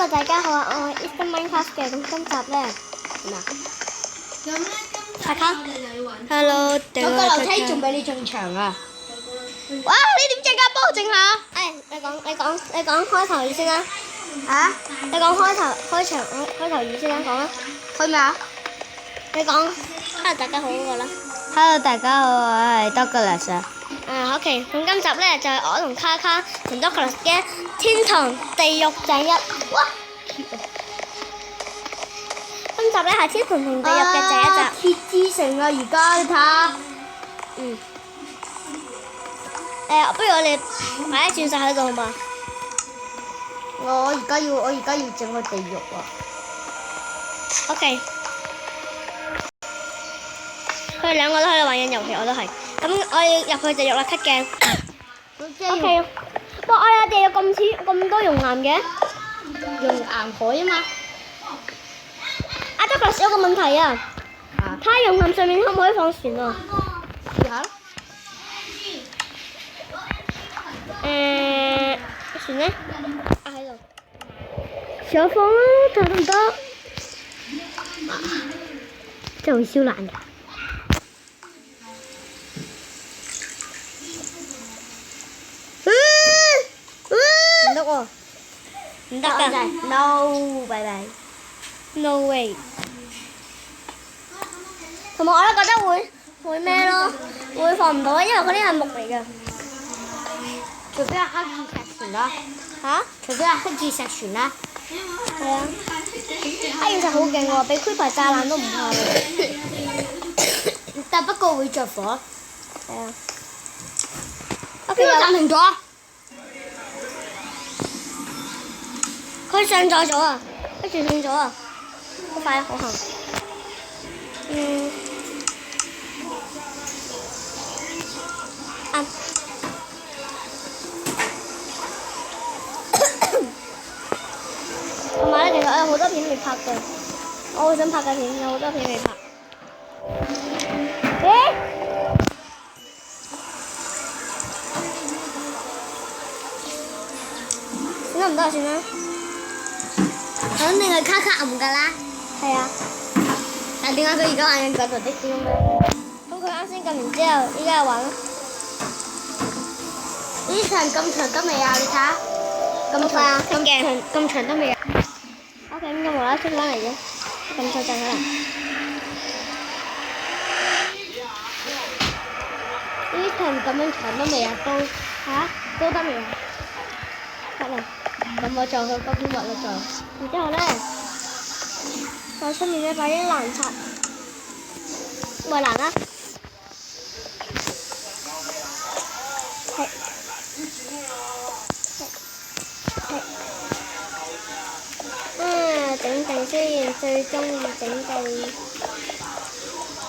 Hello， 大家好啊！我係 Easter Minecraft 嘅，咁今集咧卡卡 Hello，有個樓梯仲比你仲長啊！哇！你點整㗎？幫我整下。你講開頭語先啦。啊？你講開頭語先啦，講啦。開咩啊你講 Hello 大家好嗰個啦。 ？Hello，大家好，我係 Douglas 啊。OK， 咁今集咧就係我同卡卡同 Douglas 嘅天堂地獄第一。哇！今集咧係天堂同地獄嘅第一集。鐵之城啊！而家你睇下。不如我哋擺啲鑽石喺度好嘛？我而家要整個地獄啊！ OK， 佢哋兩個都喺度玩緊遊戲，我都係。咁我要入去地獄啦，cut鏡。OK， 哇！哎呀，地獄咁多熔岩嘅。用岩海啊嘛。阿德克有個問題啊！睇下熔岩上面可唔可以放船啊？試下咯。船咧？喺度。上放啦，睇得唔得？真係會燒爛㗎。唔得喎，唔得㗎。 No， 拜拜。 No way。同埋我都覺得會咩咯，會放唔到啊，因為嗰啲係木嚟㗎。除非係黑鑽石船啦。嚇？除非係黑鑽石船啦。係啊。黑鑽石好勁喎，俾 Creeper 炸爛都唔怕嘅。但不過會着火。係啊。邊個暫停咗啊？佢上載咗啊！佢傳送咗啊！好快啊，好行。同埋咧，其實我有好多片未拍嘅，我好想拍嘅片，有好多片未拍。算啦，唔得就算啦。肯定係卡卡暗㗎啦。係啊。但點解佢而家玩緊嗰度的士咁樣？咁佢啱先撳完之後，依家又玩咯。呢場咁長得未啊？你睇下。咁長咁長得未啊？ OK， 咁就無啦啦出翻嚟啫，咁就震可能。呢場咁樣長得未啊？都得未啊？得啦。咁我就去嗰邊畫啦就。然之後咧，在出面咧擺啲欄插，圍欄啦。係。整定先，最中意整地，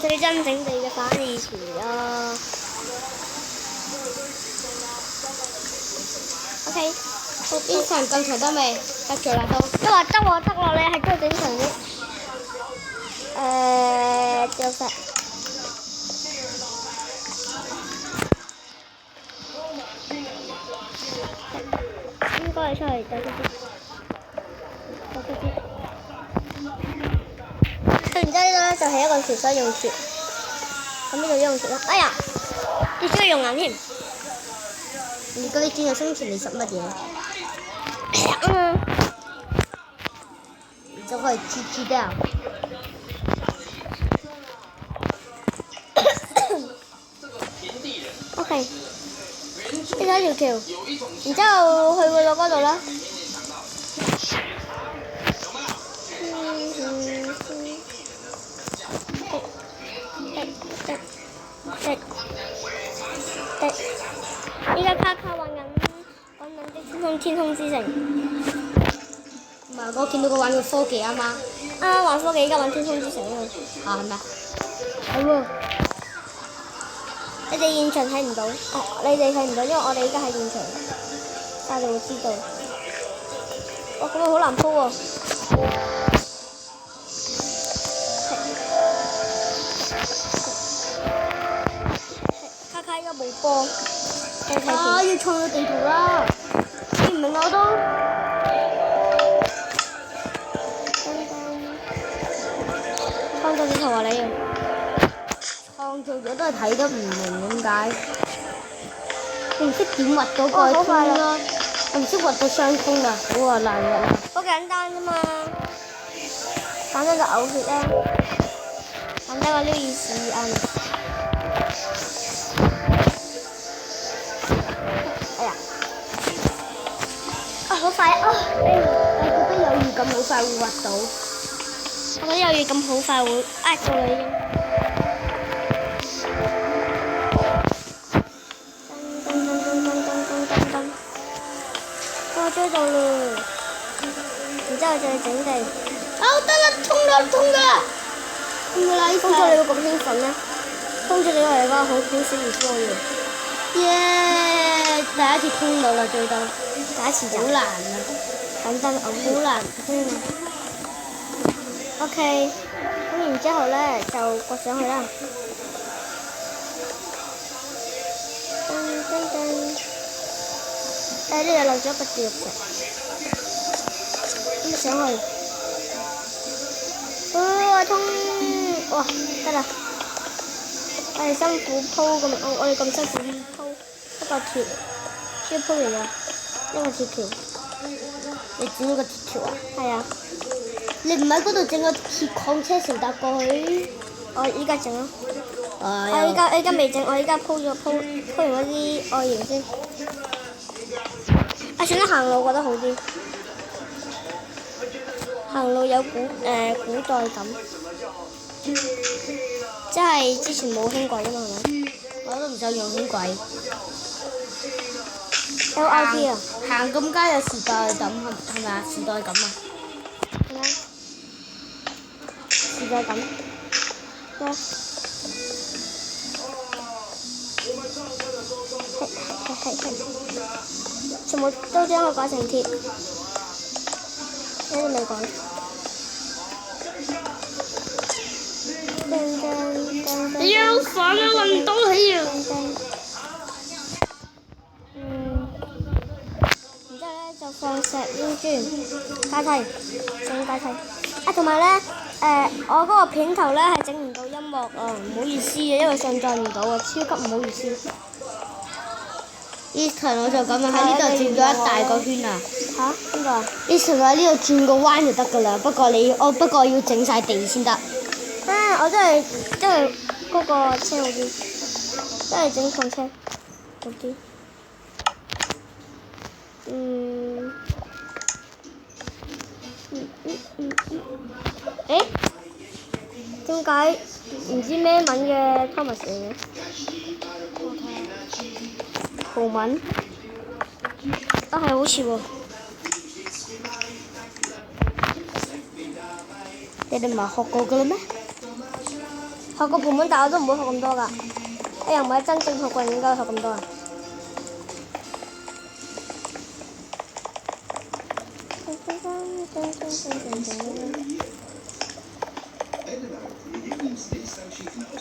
最真整地嘅反義詞咯。OK。呢場咁長得未？得咗啦都。得喎，你係都整長啲。掉石。應該係出嚟走啲。然之後呢度咧就係一個潮水用船，咁呢度用船啦。哎呀，跌咗個熔岩添。如果你轉入生存，你食乜嘢？你就可以吃掉。OK， 呢度一條橋，然之後佢會落嗰度啦。依家卡卡揾緊的天空之城。唔係，我見到佢玩個科技啊嘛。玩科技，依家揾天空之城啊嘛。係咩？係喎。你哋現場睇唔到，你哋睇唔到，因為我哋依家喺現場，但係你會知道。哇，咁啊好難鋪喎。卡卡依家冇波。要創個地圖啦！你唔明我都。圖啊你要？創造咗都係睇得唔明點解？我唔識點畫嗰個好快啦通啦，我唔識畫到雙通啊，好啊難畫啊！好簡單啫嘛，簡單就嘔血啦，簡單個呢意思啱。哎呀，啊好快啊！我覺得有預感好快會畫到。我覺得有嘢咁好快會呃到你已經。我追到啦，然之後再整地。得啦，通啦！通啦！通咗你會咁興奮咩？通咗你係個好小兒科嘅。耶！第一次通到啦，最多。第一次就好難啊！簡單好難通啊！ OK，咁然之後咧就刮上去啦。呢度漏咗個地獄石，咁上去。通！哇，得啦！我哋辛苦鋪咁，我哋咁辛苦鋪一個鐵，先鋪嚟㗎，一個鐵條。你整咗個鐵條啊？係啊。你唔喺嗰度整個鐵礦車船搭過去？我依家整咯。我我依家未整，我依家鋪完嗰啲外形先。算啦，行路覺得好啲。行路有古代感，即係之前冇輕軌啊嘛，係咪？我都唔想用輕軌。LRT 啊？行咁街有時代感係咪啊？時代感啊？係咪？時代感。咩？係。全部都將佢改成鐵，呢啲未講。你好煩啊！運唔到起啊！然之後咧就放石英磚階梯，整階梯。同埋咧我嗰個片頭咧係整唔到音樂啊，唔好意思啊，因為上載唔到啊，超級唔好意思。Eason 我就咁啊，喺呢度轉咗一大個圈啊！嚇？邊個啊 Eason 喺呢度轉個彎就得㗎啦，不過要整晒地先得。我真係嗰個車好啲，真係整礦車好啲。點解唔知咩文嘅 Thomas 嚟嘅？葡文係好似喎。你哋唔係學過㗎啦咩？學過葡文，但我都唔會學咁多㗎。你又唔係真正學過，應該學咁多啊？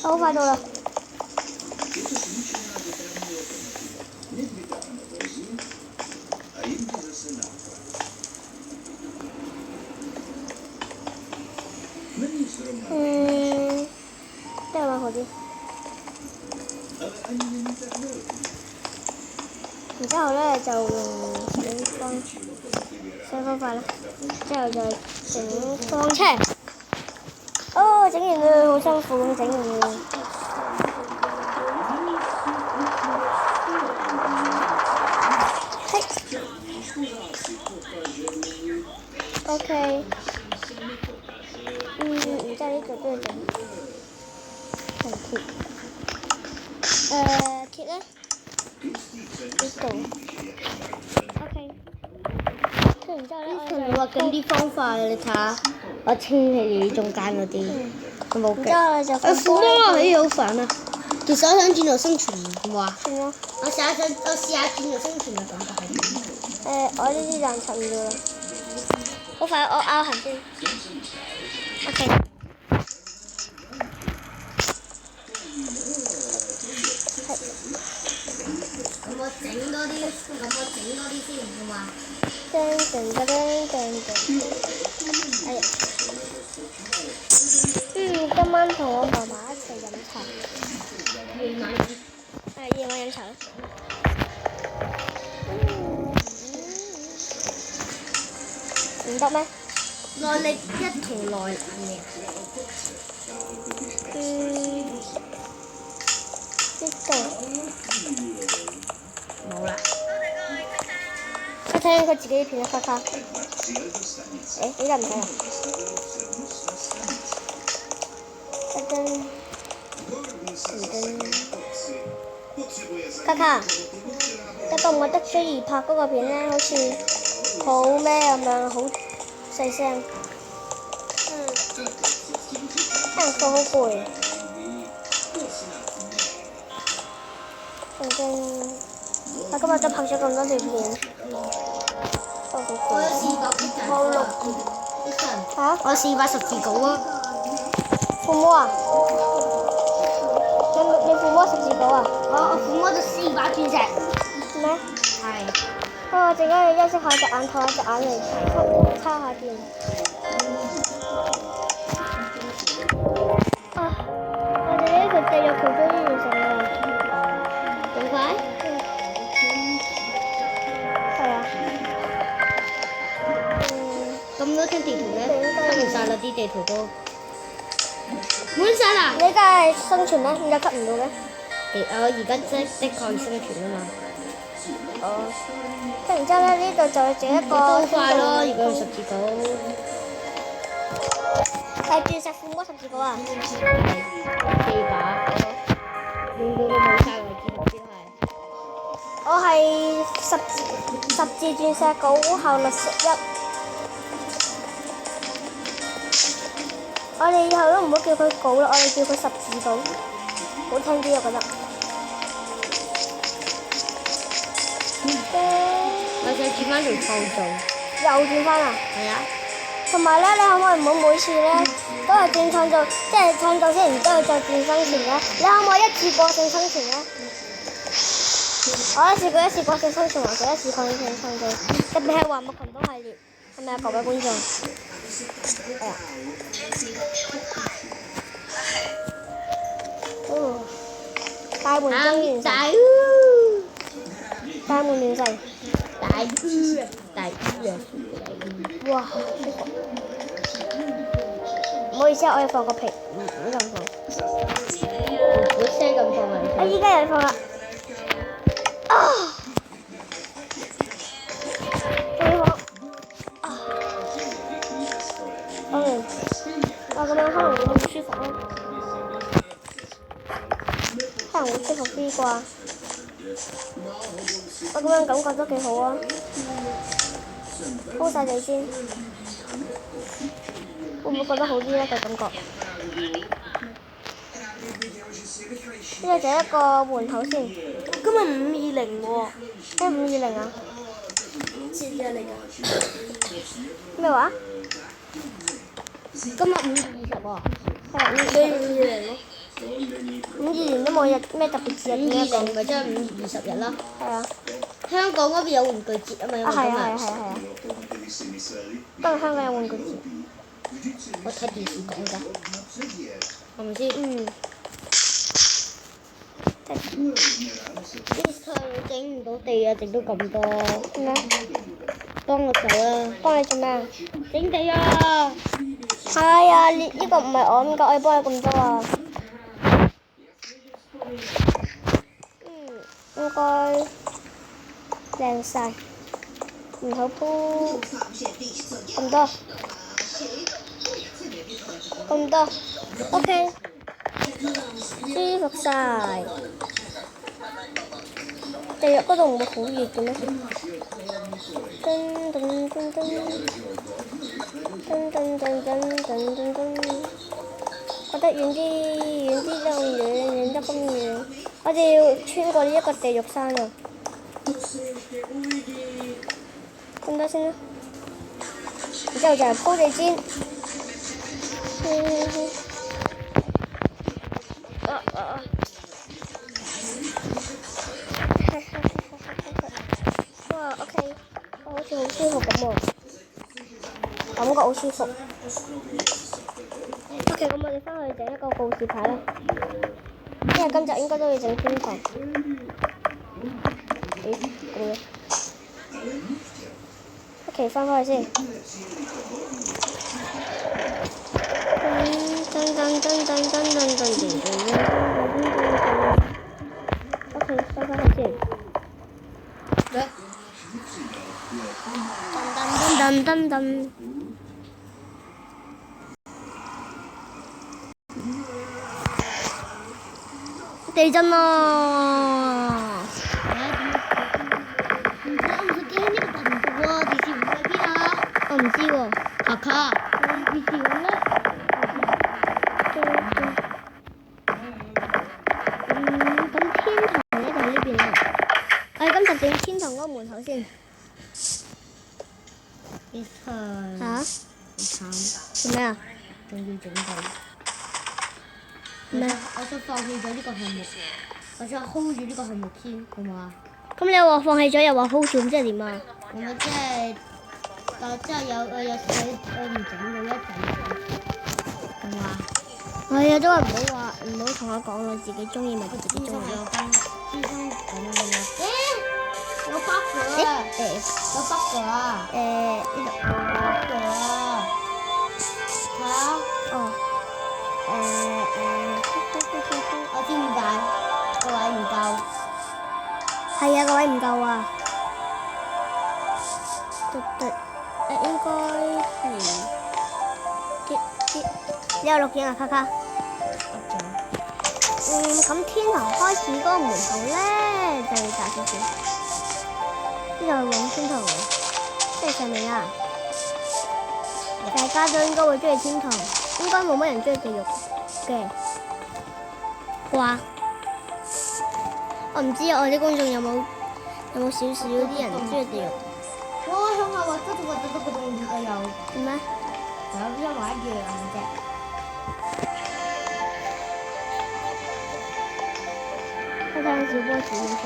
好快到啦！都係玩好啲。然之後咧就用雙方塊啦，之後就整礦車。整完啦，好辛苦咁整完啦。OK。然之後呢度都要整層鐵。鐵咧？呢度。OK。然之後咧，Eason畫緊啲方法你睇下，我清起你中間嗰啲，有冇嘅？然之後就苦啊！好煩啊！其實我想轉到生存，好唔好啊？算啦。我試下轉到生存嘅感覺係。我呢啲就沉咗啦。好快，我拗痕先。OK。咁我整多啲先，好嘛？哎呀。今晚同我媽媽一齊飲茶。夜晚係夜晚飲茶。唔得咩？耐力一同耐力。呢度冇啦。佢睇佢自己片一忽忽。誒，呢個唔睇啊？卡卡，你覺唔覺得 J2拍嗰個片咧，好似好咩咁樣，好細聲？可能佢好攰。反正我今日都拍咗咁多條片，都好攰。好錄。嚇？我480字稿啊！父母啊？你父母十字稿啊？我父母就4把鑽石。咩？係。我陣間要休息下隻眼，透下隻眼嚟叉下電。我哋呢條地獄橋終於完成啦！咁快？係啊。咁多張地圖咧，吸唔晒啦啲地圖都。滿晒啦！你而家係生存咩？點解吸唔到嘅？我而家的確生存啊嘛。哦。跟然之後咧，呢度就整一個。都快咯，如果用十字稿。係鑽石父母十字稿啊4把。用到都冇晒為止目標係。我係十字鑽石稿效率11。我哋以後都唔好叫佢稿啦，我哋叫佢十字稿，好聽啲我覺得。我想轉翻做創造。又轉翻啊！係啊。同埋咧，你可唔可以唔好每次咧都係轉創造，即係創造先，然之後再轉生存咧？你可唔可以一次過性生存咧？我試過一次過性生存或者一次過性創造，特別係話木群島系列，係咪啊各位觀眾？係啊。大門終於完成。大門完成。哇！唔好意思啊，我要放個屁，唔咁放。唔好聲咁放啊！我依家又要放啦。啊！最好。放完，我咁樣可能會好舒服咯。可能會舒服啲啩。我咁樣感覺都幾好啊。鋪曬地先，會唔會覺得好啲呢個感覺？呢個就一個門口先。今日520喎，咩520啊？節日嚟㗎。咩話？今日5月20喎。係啊，520咯。520都冇日咩特別節日嘅。520咪即係5月20日咯。係啊。香港嗰邊有玩具節啊嘛，因為係啊。不過香港有玩具節。我睇電視講㗎，係咪先？呢台整唔到地啊，整到咁多。咩？幫我手啦！幫你做咩啊？整地啊！係啊，呢個唔係我應該，我要幫你咁多啊。應該靚晒，然後鋪咁多，OK， 舒服晒。地獄嗰度唔會好熱嘅咩？噔噔噔噔噔噔噔噔噔，覺得遠啲就遠得咁遠。我哋要穿過呢一個地獄山啊！咁多先啦，然之後就係鋪地氈。哇 ，OK， 我好似好舒服咁喎，感覺好舒服。OK，咁我哋翻去整一個告示牌啦，因為今集應該都要整天堂。咦，咁嘅。OK， 翻返去先。OK， 翻返去先。噔噔噔噔。地震啦！我唔知喎。卡卡，你點咧？咁天堂咧就喺呢邊啦。我哋今集整天堂嗰個門口先。你睇。嚇？你慘。做咩啊？仲要整到。咩？我想放棄咗呢個項目，我想 hold 住呢個項目先，好唔好啊？咁你又話放棄咗，又話 hold 住，咁即係點啊？我即係，即係有睇我唔整到一陣，好唔好啊？係啊，都係唔好同我講咯，自己中意咪自己中意咯。先生講乜嘢？有 bug 啊！有 bug 啊！呢度。bug 啊！嚇？哦。我知點解個位唔夠。係啊，個位唔夠啊。應該係你有錄影啊，卡卡？咁天堂開始嗰個門口咧，就要大少少。呢度係往天堂喎，即係上面啊！大家都應該會中意天堂，應該冇乜人中意地獄嘅啩？我唔知啊，我啲觀眾有冇少少啲人中意地獄？我想話嗰度嗰個洞穴有咩？有一模一樣嘅。睇睇小波子嗰個。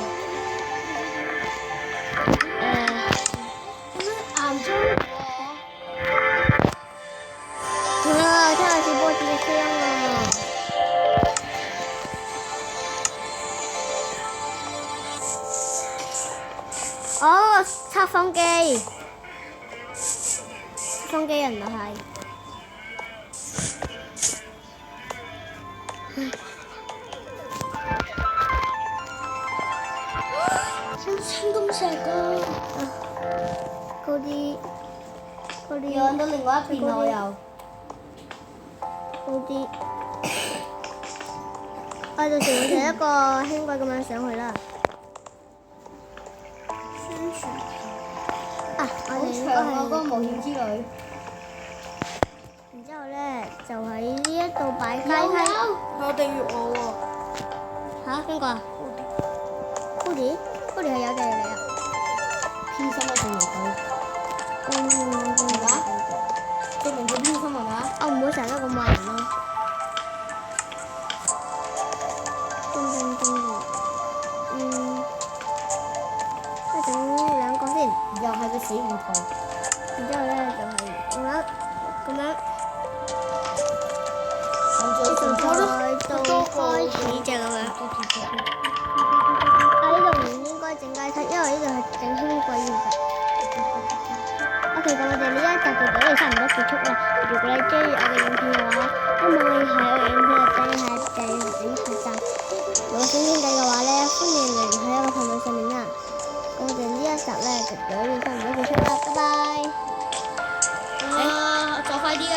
咁樣硬咗喎。哇！聽下小波子嘅聲啊！哦，測謊機，測謊機人啊係。清咁石㗎，嗰啲養到另外一邊我又。嗰啲，我到時會整一個輕軌咁樣上去啦。啊！我哋應該長啊！嗰個係，冒險之旅。然之後咧就喺呢一度擺階梯。我訂閱我喎。嚇？邊個啊？Cody 係有訂閱你啊？偏心啊！訂閱佢。係嘛？證明佢偏心係嘛？我唔會成日都咁話人咯。我整兩個先。又係個死胡同。然之後咧就係咁樣。咁再到開始就咁樣。啊！呢度唔應該整階梯，因為呢度係整輕軌嘅。OK， 咁我哋呢一集就到呢度差唔多結束啦。如果你中意我嘅影片嘅話，希望你喺我嘅影片度訂下讚。如果想傾偈嘅話咧，歡迎留言喺我個評論上面啊。咁我哋呢一集咧就到呢度差唔多結束啦，拜拜。做快啲啊！